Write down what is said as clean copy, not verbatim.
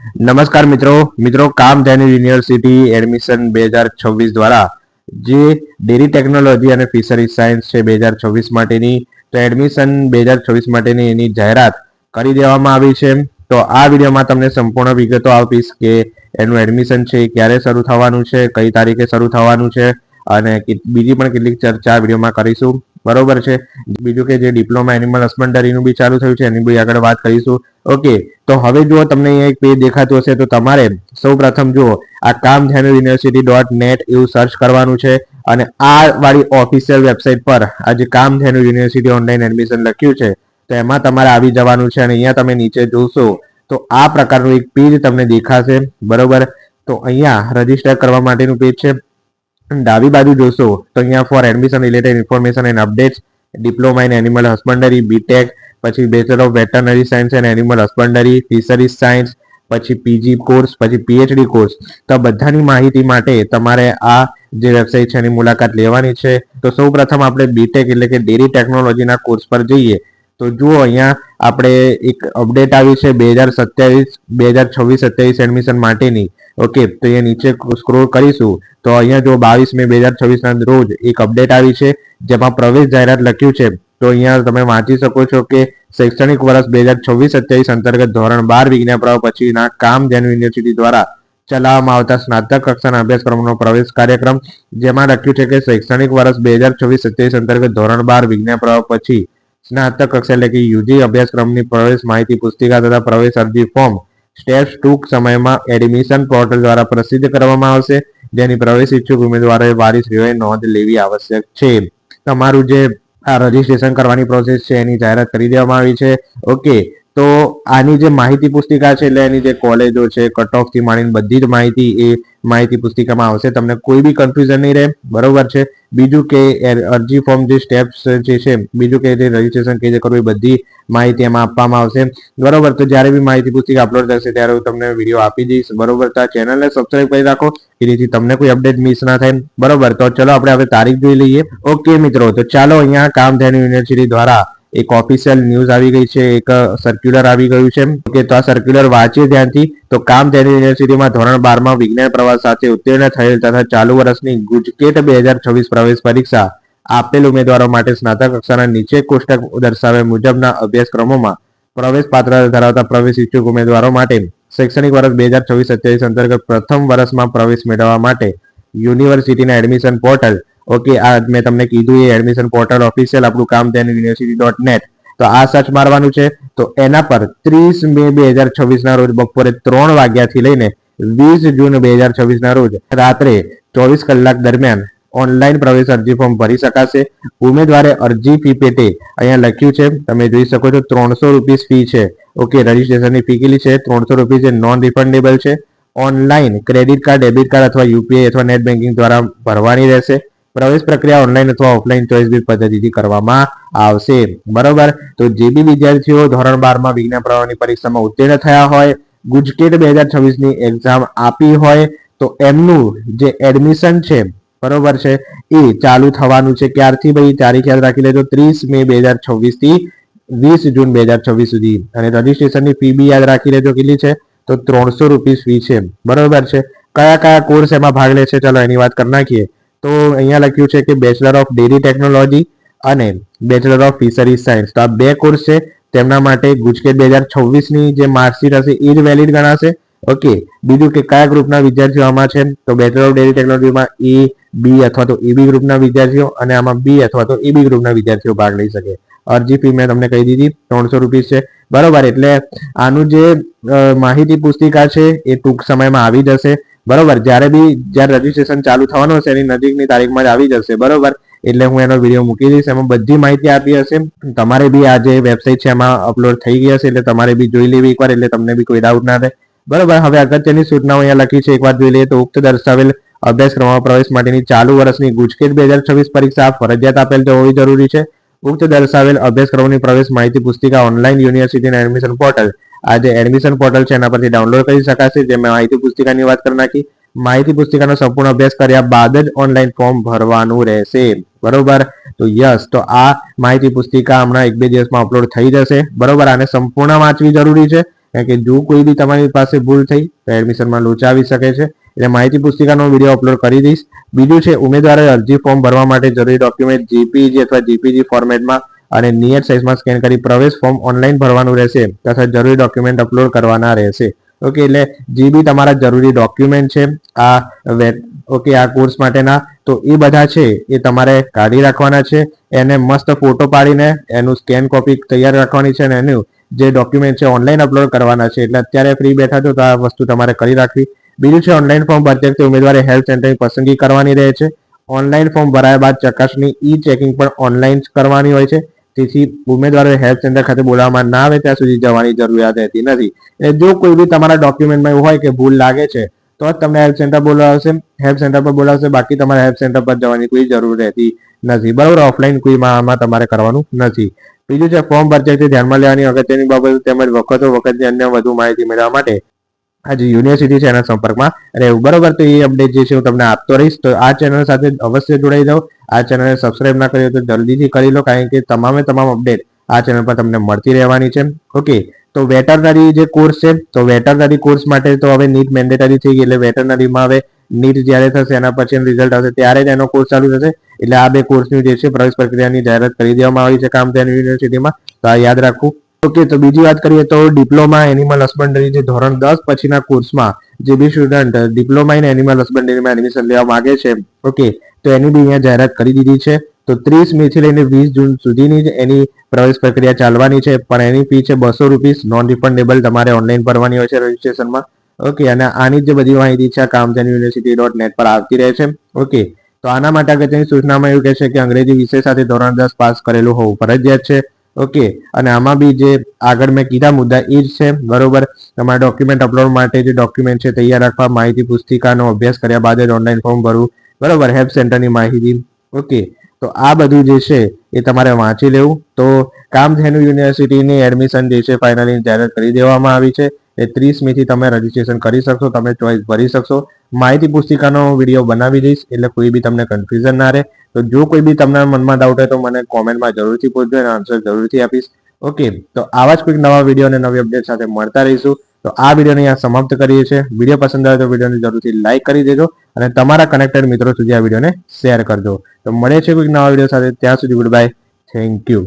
નમસ્કાર મિત્રો Kamdhenu university admission 2026 દ્વારા જે ડેરી ટેકનોલોજી અને ફિશરીઝ સાયન્સ છે 2026 માટેની, તો એડમિશન 2026 માટેની એની જાહેરાત કરી દેવામાં આવી છે. તો આ વિડીયોમાં તમને સંપૂર્ણ વિગતો આપીશ કે એનું એડમિશન છે ક્યારે શરૂ થવાનું છે, કઈ તારીખે શરૂ થવાનું છે અને બીજી પણ કેટલીક ચર્ચા વિડીયોમાં કરીશું. બરોબર છે. બીજું કે જે ડિપ્લોમા એનિમલ હસબન્ડરીનું બી ચાલુ થયું છે એની બી આગળ વાત કરીશું. ઓકે, તો હવે જુઓ, તમને અહીંયા એક પેજ દેખાતું હશે તો તમારે સૌ પ્રથમ જુઓ આ કામધેનુ યુનિવર્સિટી.net એવું સર્ચ કરવાનું છે અને આ વાળી ઓફિશિયલ વેબસાઇટ પર આ જે કામધેનુ યુનિવર્સિટી ઓનલાઈન એડમિશન લખ્યું છે તો એમાં તમારે આવી જવાનું છે અને અહીંયા તમે નીચે જોશો તો આ પ્રકારનું એક પેજ તમને દેખાશે. બરોબર, તો અહીંયા રજીસ્ટર કરવા માટેનું પેજ છે. ડાબી બાજુ જોશો તો અહીંયા for admission related information and updates, diploma in animal husbandry, BTech, પછી bachelor of veterinary science and animal husbandry, fisheries science, પછી પીજી કોર્સ, પછી પીએચડી કોર્સ. તો બધાની માહિતી માટે તમારે આ જે વેબસાઇટ છે એની મુલાકાત લેવાની છે. તો સૌ પ્રથમ આપણે બીટેક એટલે કે ડેરી ટેકનોલોજીના કોર્સ પર જઈએ. તો જુઓ, અહીંયા આપણે એક અપડેટ આવી છે 2026 એડમિશન માટેની. ઓકે, તો અહીંયા નીચે સ્ક્રોલ કરીશું તો અહીંયા જો 22 મે 2026 ના રોજ એક અપડેટ આવી છે જેમાં પ્રવેશ જાહેરાત લખ્યું છે. તો અહીંયા તમે વાંચી શકો છો કે શૈક્ષણિક વર્ષ 2026-27 અંતર્ગત ધોરણ 12 વિજ્ઞાન પ્રવાહ પછીના કામધેનુ યુનિવર્સિટી દ્વારા ચલાવવામાં આવતા સ્નાતક કક્ષાના અભ્યાસક્રમનો પ્રવેશ કાર્યક્રમ, જેમાં લખ્યું છે કે શૈક્ષણિક વર્ષ 2026-27 અંતર્ગત ધોરણ 12 વિજ્ઞાન પ્રવાહ પછી સ્નાતક કક્ષા એટલે કે યુજી અભ્યાસક્રમની પ્રવેશ માહિતી પુસ્તિકા તથા પ્રવેશ અરજી ફોર્મ સ્ટેપ્સ ટૂંક સમયમાં એડમિશન પોર્ટલ દ્વારા પ્રસિદ્ધ કરવામાં આવશે, જેની પ્રવેશ ઈચ્છુક ઉમેદવારોએ વારીશ્રીઓએ નોંધ લેવી આવશ્યક છે. તમારું જે આ રજીસ્ટ્રેશન કરવાની પ્રોસેસ છે એની જાહેરાત કરી દેવામાં આવી છે. ઓકે, તો આની જે માહિતી પુસ્તિકા છે એટલે એની જે કોલેજો છે, કટ ઓફ થી માંડીને બધી જ માહિતી એ માહિતી પુસ્તિકામાં આવશે. તમને કોઈ બી કન્ફ્યુઝન નહીં રહે. બરોબર છે. બીજું કે અરજી ફોર્મ જે સ્ટેપ્સ જે છે, બીજું કે જે રજીસ્ટ્રેશન કે જે કરવું એ બધી માહિતી એમાં આપવામાં આવશે. બરોબર, તો જ્યારે બી માહિતી પુસ્તિકા અપલોડ થશે ત્યારે હું તમને વિડીયો આપી દઈશ. બરોબર, તો આ ચેનલને સબસ્ક્રાઇબ કરી રાખો કે જેથી તમને કોઈ અપડેટ મિસ ના થાય. બરોબર, તો ચલો આપણે હવે તારીખ જોઈ લઈએ. ઓકે મિત્રો, તો ચાલો અહીંયા કામધેનુ યુનિવર્સિટી દ્વારા એક ઓફિશિયલ ન્યૂઝ આવી ગઈ છે, એક સર્ક્યુલર આવી ગયું છે. ઓકે, તો આ સર્ક્યુલર વાંચીએ ધ્યાનથી. તો કામધેનુ યુનિવર્સિટીમાં ધોરણ 12માં વિજ્ઞાન પ્રવાહ સાથે ઉત્તીર્ણ થયેલ તથા ચાલુ વર્ષની ગુજકેટ 2026 પ્રવેશ પરીક્ષા આપેલ ઉમેદવારો માટે સ્નાતક કક્ષાના નીચે કોષ્ટક દર્શાવ્યા મુજબના અભ્યાસક્રમોમાં પ્રવેશ પાત્ર ધરાવતા પ્રવેશ ઈચ્છુક ઉમેદવારો માટે શૈક્ષણિક વર્ષ 2026-27 અંતર્ગત પ્રથમ વર્ષમાં પ્રવેશ મેળવવા માટે યુનિવર્સિટીના એડમિશન પોર્ટલ, ઓકે, આ મેં તમને કીધું એ એડમિશન પોર્ટલ ઓફિશિયલ આપણું કામધેનુ યુનિવર્સિટી.net, તો આ સર્ચ મારવાનું છે. તો એના પર 30 મે 2026 ના રોજ બપોરે 3 વાગ્યાથી લઈને 20 જૂન 2026 ના રોજ રાત્રે 24 કલાક દરમિયાન ઓનલાઈન પ્રવેશ અરજી ફોર્મ ભરી શકાશે. ઉમેદવારે અરજી ફી પેટે અહીંયા લખ્યું છે, તમે જોઈ શકો છો, 300 રૂપીસ ફી છે. ઓકે, રજીસ્ટ્રેશનની ફી કેટલી છે? 300 રૂપીસ છે. નોન રિફંડેબલ છે. Online credit card, debit card અથવા યુપીઆઈ અથવા નેટ બેન્કિંગ દ્વારા ભરવાની રહેશે. પ્રવેશ પ્રક્રિયા ઓનલાઈન અથવા ઓફલાઈન ચોઇસ બી પદ્ધતિથી કરવામાં આવશે. બરોબર, તો જે બી વિદ્યાર્થીઓ ધોરણ 12માં વિજ્ઞાન પ્રવાહની પરીક્ષામાં ઉત્તીર્ણ થયા હોય, ગુજકેટ 2026 ની એક્ઝામ આપી હોય, તો એમનું જે એડમિશન છે, બરોબર છે, એ ચાલુ થવાનું છે. ક્યારથી ભાઈ? તારીખ યાદ રાખી લેજો, 30 મે 2026 થી 20 જૂન 2026 સુધી. અને રજીસ્ટ્રેશનની ફી બી યાદ રાખી લેજો, કેટલી છે? તો 300 રૂપીસ ફી છે. બરોબર છે. કયા કયા કોર્સ એમાં ભાગ લે છે, ચલો એની વાત કરી નાખીએ. તો અહીંયા લખ્યું છે કે બેચલર ઓફ ડેરી ટેકનોલોજી અને બેચલર ઓફ ફિશરીઝ સાયન્સ, તો આ બે કોર્સ છે. તેમના માટે ગુજકેટ 2026 ની જે માર્કશીટ હશે એ જ વેલિડ ગણાશે. ઓકે, બીજું કે કયા ગ્રુપના વિદ્યાર્થીઓ આમાં છે, તો બેચલર ઓફ ડેરી ટેકનોલોજીમાં એ, બી અથવા તો એબી ગ્રુપના વિદ્યાર્થીઓ અને આમાં બી અથવા તો એબી ગ્રુપના વિદ્યાર્થીઓ ભાગ લઈ શકે. અરજી ફી મેં તમને કહી દીધી, 300 રૂપીસ છે. બરોબર, એટલે આનું જે માહિતી પુસ્તિકા છે એ ટૂંક સમયમાં આવી જશે. બરોબર, જ્યારે રજીસ્ટ્રેશન ચાલુ થવાનું હશે એની નજીકની તારીખમાં જ આવી જશે. બરોબર, એટલે હું એનો વિડીયો મૂકી દઈશ, એમાં બધી માહિતી આપી હશે. તમારે બી આ જે વેબસાઇટ છે એમાં અપલોડ થઈ ગઈ હશે એટલે તમારે બી જોઈ લેવી એકવાર, એટલે તમને બી કોઈ ડાઉટ ના રહે. બરોબર, હવે અગત્યની સૂચનાઓ અહીંયા લખી છે, એકવાર જોઈ લઈએ. તો ઉક્ત દર્શાવેલ અભ્યાસક્રમમાં પ્રવેશ માટેની ચાલુ વર્ષની ગુજકેટ 2026 પરીક્ષા ફરજિયાત આપેલ તો હોવી જરૂરી છે. ઉક્ત દર્શાવેલ અભ્યાસક્રમોની પ્રવેશ માહિતી પુસ્તિકા ઓનલાઈન યુનિવર્સિટીના એડમિશન પોર્ટલ, આ જે એડમિશન પોર્ટલ છે એના પરથી ડાઉનલોડ કરી શકાશે. જે મેં માહિતી પુસ્તિકાની વાત કરી નાખી. માહિતી પુસ્તિકાનો સંપૂર્ણ અભ્યાસ કર્યા બાદ જ ઓનલાઈન ફોર્મ ભરવાનું રહેશે. બરોબર, તો યસ, તો આ માહિતી પુસ્તિકા હમણાં 1-2 દિવસમાં અપલોડ થઈ જશે. બરોબર, આને સંપૂર્ણ વાંચવી જરૂરી છે. કારણ કે જો કોઈ બી તમારી પાસે ભૂલ થઈ તો એડમિશનમાં લોચા આવી શકે છે. એટલે માહિતી પુસ્તિકાનો વિડીયો અપલોડ કરી દઈશ. બીજું છે, ઉમેદવારોએ અરજી ફોર્મ ભરવા માટે જરૂરી ડોક્યુમેન્ટ જેપીજી અથવા જીપીજી ફોર્મેટમાં અને નિયત સાઇઝમાં સ્કેન કરી પ્રવેશ ફોર્મ ઓનલાઈન ભરવાનું રહેશે તથા જરૂરી ડોક્યુમેન્ટ અપલોડ કરવાના રહેશે. ઓકે, એટલે જે બી તમારા જરૂરી ડોક્યુમેન્ટ છે આ કોર્સ માટેના, તો એ બધા છે એ તમારે કાઢી રાખવાના છે. એને મસ્ત ફોટો પાડીને એનું સ્કેન કોપી તૈયાર રાખવાની છે અને એનું જે ડોક્યુમેન્ટ છે ઓનલાઈન અપલોડ કરવાના છે. એટલે અત્યારે ફ્રી બેઠા છો તો આ વસ્તુ તમારે કરી રાખવી. બીજું છે, ઓનલાઈન ફોર્મ ભરતી વખતે ઉમેદવારે હેલ્થ સેન્ટરની પસંદગી કરવાની રહે છે. ઓનલાઈન ફોર્મ ભરાયા બાદ ચકાસણી ચેકિંગ પણ ઓનલાઈન કરવાની હોય છે. તેથી ઉમેદવારોએ હેલ્થ સેન્ટર ખાતે બોલાવવામાં ના આવે ત્યાં સુધી જવાની જરૂરિયાત રહેતી નથી. જો કોઈ બી તમારા ડોક્યુમેન્ટમાં એવું હોય કે ભૂલ લાગે છે તો જ તમને હેલ્થ સેન્ટર પર બોલાવશે. બાકી તમારે હેલ્થ સેન્ટર પર જવાની કોઈ જરૂર રહેતી નથી. બરાબર, ઓફલાઈન કોઈ આમાં તમારે કરવાનું નથી. બીજું છે, ફોર્મ ભરતી વખતે ધ્યાનમાં લેવાની અગત્યની બાબતો તેમજ વખતની અન્ય વધુ માહિતી મેળવવા માટે આ જે યુનિવર્સિટી છે એના સંપર્કમાં રહેવું. બરોબર, તો એ અપડેટ જે છે હું તમને આપતો રહીશ. તો આ ચેનલ સાથે અવશ્ય જોડાઈ જાઓ. આ ચેનલને સબસ્ક્રાઇબ ના કરી તો જલ્દીથી કરી લો, કારણ કે તમામ અપડેટ આ ચેનલ પર તમને મળતી રહેવાની છે. ઓકે, તો વેટરનરી જે કોર્સ છે, તો વેટરનરી કોર્સ માટે તો હવે નીટ મેન્ડેટરી થઈ ગઈ. એટલે વેટરનરીમાં હવે નીટ જ્યારે થશે એના પછી રિઝલ્ટ આવશે ત્યારે જ એનો કોર્સ ચાલુ થશે. એટલે આ બે કોર્સની જે છે પ્રવેશ પ્રક્રિયાની જાહેરાત કરી દેવામાં આવી છે કામધેનુ યુનિવર્સિટીમાં. તો આ યાદ રાખવું. ઓકે, તો બીજી વાત કરીએ તો ડિપ્લોમા એનિમલ હસબન્ડરી જે ધોરણ 10 પછીના કોર્સમાં જે બી સ્ટુડન્ટ ડિપ્લોમા ઇન એનિમલ હસબન્ડરીમાં એડમિશન લેવા માંગે છે, ઓકે, તો એની બી અહીંયા જાહેરાત કરી દીધી છે. તો 30 મે થી લઈને 20 જૂન સુધીની જ એની પ્રવેશ પ્રક્રિયા ચાલવાની છે. પણ એની ફી છે ₹200, નોન રિફંડેબલ, તમારે ઓનલાઈન ભરવાની હોય છે રજીસ્ટ્રેશનમાં. ઓકે, અને આની જે બધી માહિતી છે કામધેનુ યુનિવર્સિટી.net પર આવતી રહે છે. ઓકે, તો આના માટે અગત્યની સૂચનામાં એવું કહે છે કે અંગ્રેજી વિષય સાથે ધોરણ 10 પાસ કરેલું હોવું ફરજિયાત છે. ઓકે, અને આમાં બી જે આગળ મેં કીધા મુદ્દા એ જ છે. બરોબર, તમારા ડોક્યુમેન્ટ અપલોડ માટે જે ડોક્યુમેન્ટ છે તૈયાર રાખવા, માહિતી પુસ્તિકાનો અભ્યાસ કર્યા બાદ જ ઓનલાઈન ફોર્મ ભરવું. બરોબર, હેલ્પ સેન્ટરની માહિતી. ઓકે, તો આ બધું જે છે એ તમારે વાંચી લેવું. તો કામધેનુ યુનિવર્સિટીની એડમિશન જે છે ફાઇનલી જાહેરાત કરી દેવામાં આવી છે. એ 30 મે થી તમે રજીસ્ટ્રેશન કરી શકશો, તમે ચોઈસ ભરી શકશો. માહિતી પુસ્તિકાનો વિડીયો બનાવી દઈશ એટલે કોઈ બી તમને કન્ફ્યુઝન ના રહે. તો જો કોઈ બી તમને મનમાં ડાઉટ હોય તો મને કોમેન્ટમાં જરૂરથી પૂછજો અને આન્સર જરૂરથી આપીશ. ઓકે, તો આવા જ કોઈક નવા વિડીયો અને નવી અપડેટ સાથે મળતા રહીશું. તો આ વિડીયોને અહીંયા સમાપ્ત કરીએ છીએ. વિડીયો પસંદ આવે તો વિડીયોને જરૂરથી લાઈક કરી દેજો અને તમારા કનેક્ટેડ મિત્રો સુધી આ વિડીયોને શેર કરજો. તો મળે છે કોઈક નવા વિડીયો સાથે. ત્યાં સુધી ગુડ બાય. Thank you.